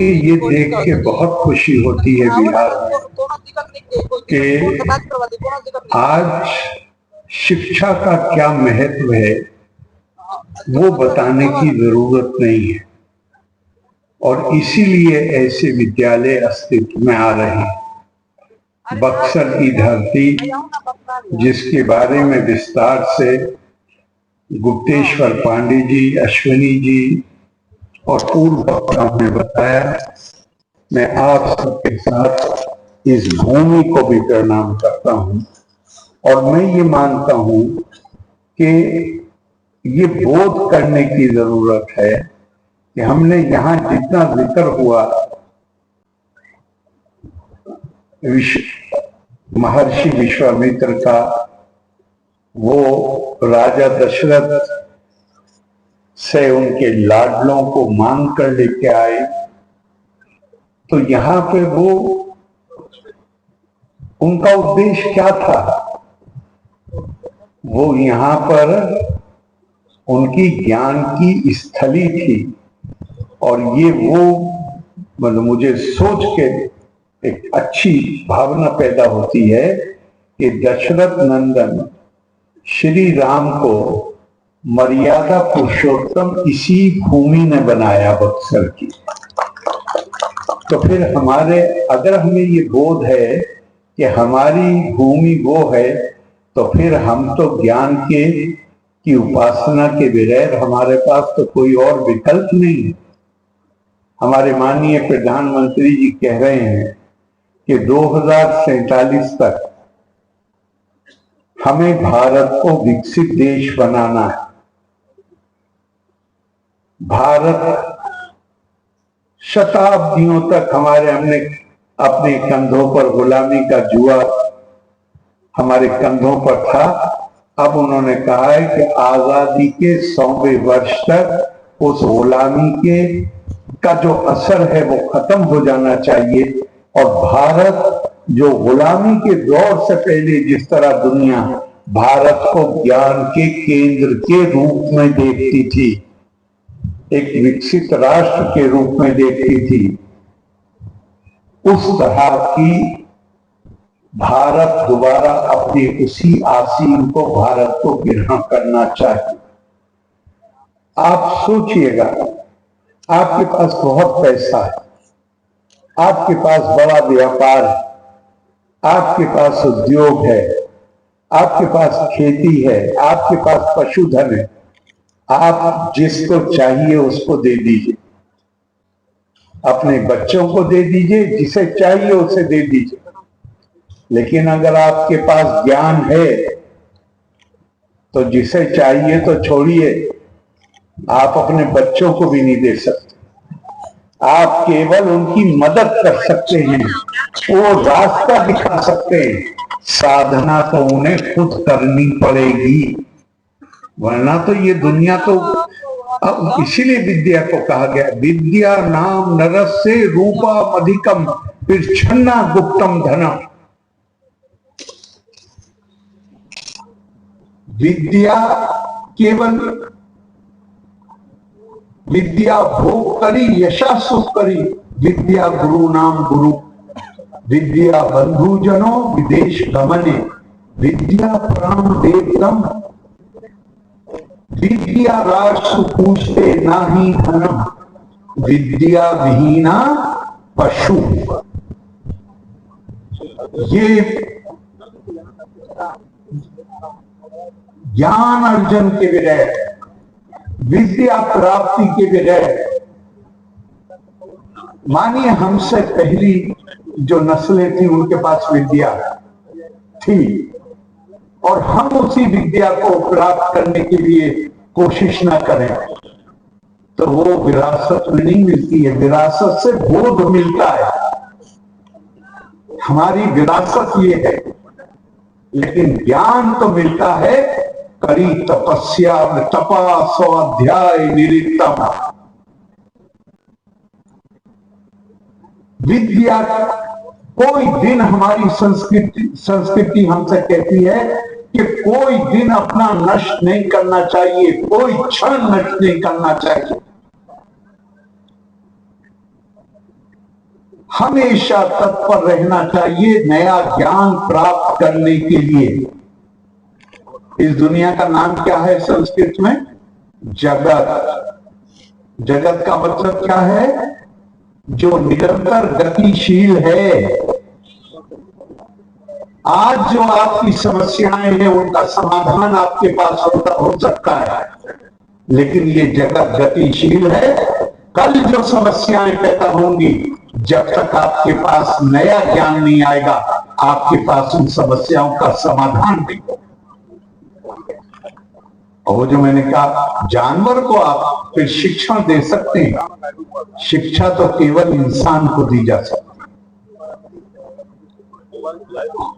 ये देख के बहुत खुशी होती है बिहार में कि आज शिक्षा का क्या महत्व है वो बताने की जरूरत नहीं है और इसीलिए ऐसे विद्यालय अस्तित्व में आ रहे हैं। बक्सर की धरती जिसके बारे में विस्तार से गुप्तेश्वर पांडे जी, अश्विनी जी और पूर्व वक्ताओं ने बताया, मैं आप सबके साथ इस भूमि को भी प्रणाम करता हूं और मैं ये मानता हूं कि ये बोध करने की जरूरत है कि हमने यहाँ जितना जिक्र हुआ महर्षि विश्वामित्र का, वो राजा दशरथ से उनके लाडलों को मांग कर लेके आए, तो यहाँ पे वो उनका उद्देश्य क्या था? वो यहाँ पर उनकी ज्ञान की स्थली थी और ये वो मतलब मुझे सोच के एक अच्छी भावना पैदा होती है कि दशरथ नंदन श्री राम को मर्यादा पुरुषोत्तम इसी भूमि ने बनाया, बक्सर की। तो फिर अगर हमें ये बोध है कि हमारी भूमि वो है, तो फिर हम तो ज्ञान की उपासना के बगैर हमारे पास तो कोई और विकल्प नहीं है। हमारे माननीय प्रधानमंत्री जी कह रहे हैं कि 2047 तक हमें भारत को विकसित देश बनाना है। भारत शताब्दियों तक हमने अपने कंधों पर गुलामी का जुआ हमारे कंधों पर था। अब उन्होंने कहा है कि आजादी के 100वें वर्ष तक उस गुलामी का जो असर है वो खत्म हो जाना चाहिए और भारत जो गुलामी के दौर से पहले जिस तरह दुनिया भारत को ज्ञान के केंद्र के रूप में देखती थी, एक विकसित राष्ट्र के रूप में देखती थी, उस तरह की भारत दोबारा अपने उसी आसीन को भारत को ग्रहण करना चाहिए। आप सोचिएगा, आपके पास बहुत पैसा है, आपके पास बड़ा व्यापार है, आपके पास उद्योग है, आपके पास खेती है, आपके पास पशुधन है, आप जिसको चाहिए उसको दे दीजिए, अपने बच्चों को दे दीजिए, जिसे चाहिए उसे दे दीजिए। लेकिन अगर आपके पास ज्ञान है तो जिसे चाहिए तो छोड़िए, आप अपने बच्चों को भी नहीं दे सकते। आप केवल उनकी मदद कर सकते हैं, वो रास्ता दिखा सकते हैं। साधना तो उन्हें खुद करनी पड़ेगी, वरना तो ये दुनिया तो अब इसीलिए विद्या को कहा गया, विद्या नाम नरस्य रूपा अधिकम पिछन्ना गुप्तम धनम। विद्या केवल विद्या भोग करी यशा सुख करी, विद्या गुरु नाम गुरु, विद्या बंधु जनो विदेश गमने, विद्या प्राण देवतम, विद्या राष्ट्र पूछते नाही धनम, विद्या विहीना पशु। ये ज्ञान अर्जन के बगैर, विद्या प्राप्ति के बगैर, मानिए हमसे पहली जो नस्लें थी उनके पास विद्या थी और हम उसी विद्या को प्राप्त करने के लिए कोशिश ना करें तो वो विरासत में नहीं मिलती है। विरासत से बोध मिलता है, हमारी विरासत ये है, लेकिन ज्ञान तो मिलता है करी तपस्या में, तपा स्वाध्याय निरितम। विद्या कोई दिन, हमारी संस्कृति हमसे कहती है कि कोई दिन अपना नष्ट नहीं करना चाहिए, कोई क्षण नष्ट नहीं करना चाहिए। हमेशा तत्पर रहना चाहिए नया ज्ञान प्राप्त करने के लिए। इस दुनिया का नाम क्या है संस्कृत में? जगत। जगत का मतलब क्या है? जो निरंतर गतिशील है। आज जो आपकी समस्याएं हैं उनका समाधान आपके पास हो सकता है, लेकिन ये जगत गतिशील है। कल जो समस्याएं पैदा होंगी, जब तक आपके पास नया ज्ञान नहीं आएगा, आपके पास उन समस्याओं का समाधान नहीं होगा। और जो मैंने कहा, जानवर को आप फिर शिक्षण दे सकते हैं, शिक्षा तो केवल इंसान को दी जा सकती है।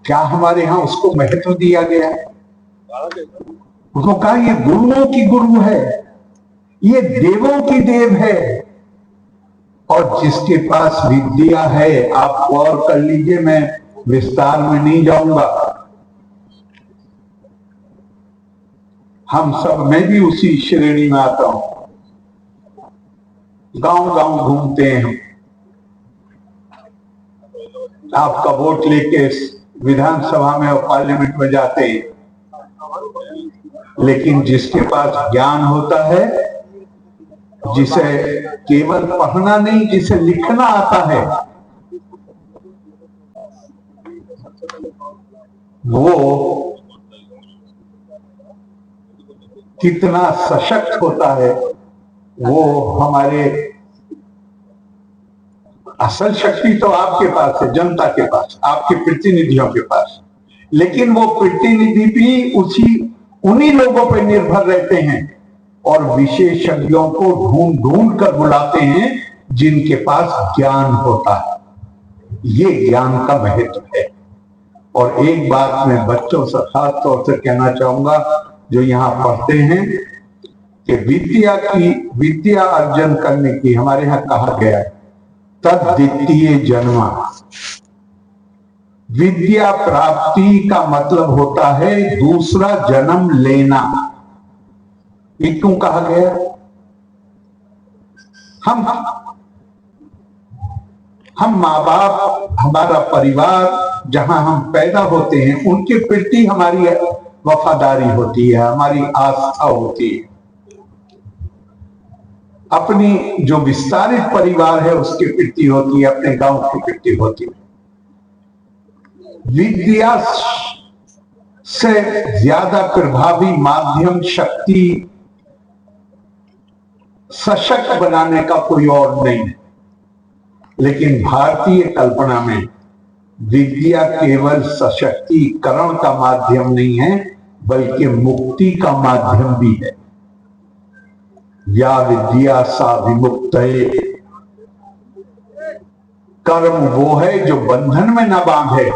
क्या हमारे यहां उसको महत्व दिया गया है? उसको कहा ये गुरुओं की गुरु है, ये देवों की देव है। और जिसके पास विद्या है, आप गौर कर लीजिए, मैं विस्तार में नहीं जाऊंगा। हम सब, मैं भी उसी श्रेणी में आता हूं। गांव गांव घूमते हैं हम, आपका वोट लेके विधानसभा में और पार्लियामेंट में जाते हैं, लेकिन जिसके पास ज्ञान होता है, जिसे केवल पढ़ना नहीं, जिसे लिखना आता है, वो कितना सशक्त होता है। वो हमारे असल शक्ति तो आपके पास है, जनता के पास, आपके प्रतिनिधियों के पास, लेकिन वो प्रतिनिधि भी उन्हीं लोगों पर निर्भर रहते हैं और विशेषज्ञों को ढूंढ ढूंढ कर बुलाते हैं जिनके पास ज्ञान होता है। ये ज्ञान का महत्व है। और एक बात मैं बच्चों से खास तौर से कहना चाहूंगा जो यहां पढ़ते हैं, कि विद्या अर्जन करने की हमारे यहां कहा गया है, तद्वितीय जन्मा। विद्या प्राप्ति का मतलब होता है दूसरा जन्म लेना। ये क्यों कहा गया? हम माँ बाप, हमारा परिवार जहां हम पैदा होते हैं, उनके प्रति हमारी वफादारी होती है, हमारी आस्था होती है। अपनी जो विस्तारित परिवार है उसके प्रति होती है, अपने गांव के प्रति होती है। विद्या से ज्यादा प्रभावी माध्यम शक्ति सशक्त बनाने का कोई और नहीं है। लेकिन भारतीय कल्पना में विद्या केवल सशक्तिकरण का माध्यम नहीं है, बल्कि मुक्ति का माध्यम भी है। या विद्या सा विमुक्त है। कर्म वो है जो बंधन में न बांधे,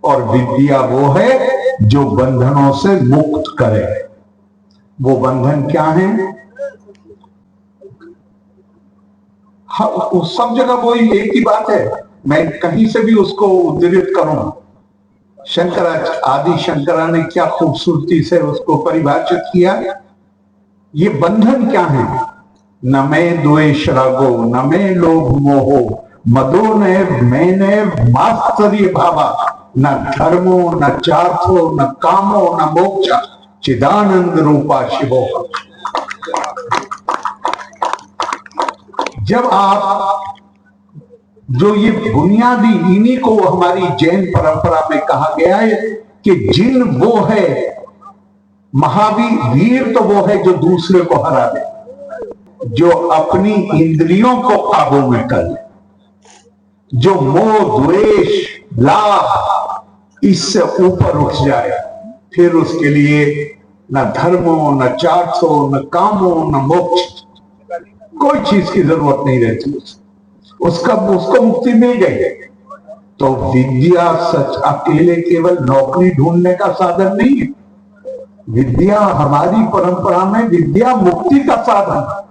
और विद्या वो है जो बंधनों से मुक्त करे। वो बंधन क्या है? हाँ, उस सब जगह वही एक ही बात है। मैं कहीं से भी उसको उद्धृत करूं, आदि शंकरा ने क्या खूबसूरती से उसको परिभाषित किया। ये बंधन क्या है? न मैं द्वेष रागो, न मैं लोभ मोहो, मदो मैंने मास्तर्य भावा, न धर्मो न चार्थो न कामो न मोक्षा, चिदानंद रूपा शिवो। जब आप जो ये बुनियादी, इन्हीं को हमारी जैन परंपरा में कहा गया है कि जिन वो है महावीर, वीर तो वो है जो दूसरे को हरा दे, जो अपनी इंद्रियों को काबू में कर ले, जो मोह द्वेष लाभ इससे ऊपर उठ जाए, फिर उसके लिए न धर्मो न चार्थो न कामो न मोक्ष, कोई चीज की जरूरत नहीं रहती। उसको मुक्ति मिल गई। तो विद्या सच अकेले केवल नौकरी ढूंढने का साधन नहीं है। विद्या हमारी परंपरा में विद्या मुक्ति का साधन है।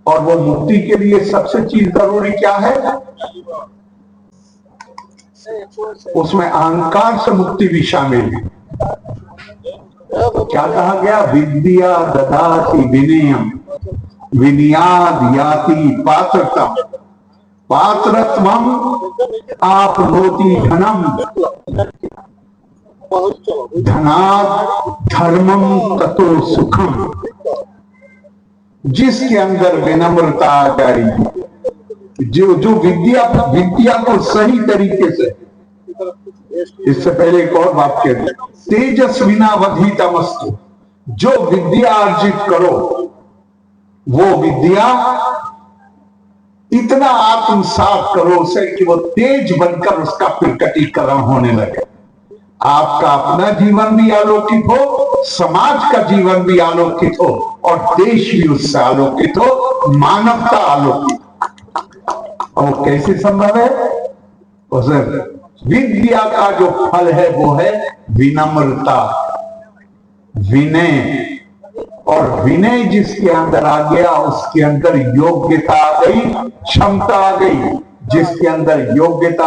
और वो मुक्ति के लिए सबसे चीज जरूरी क्या है? उसमें अहंकार से मुक्ति भी शामिल है। क्या कहा गया? विद्या ददाति विनयम, विनयाद याति पात्रतम, पात्रत्वम आपनोति धनम, धनात् धर्मम ततो सुखम। जिसके अंदर विनम्रता आ जाएगी, जो विद्या को सही तरीके से, इससे पहले एक और बात कह दी, तेजस्विनावधीतमस्तु, जो विद्या अर्जित करो वो विद्या इतना आत्मसात करो उसे कि वो तेज बनकर उसका प्रकटीकरण होने लगे। आपका अपना जीवन भी आलोकित हो, समाज का जीवन भी आलोकित हो और देश भी उससे आलोकित हो, मानवता आलोकित। और कैसे संभव है? उसे विद्या का जो फल है वो है विनम्रता, विनय। और विनय जिसके अंदर आ गया उसके अंदर योग्यता आ गई, क्षमता आ गई। जिसके अंदर योग्यता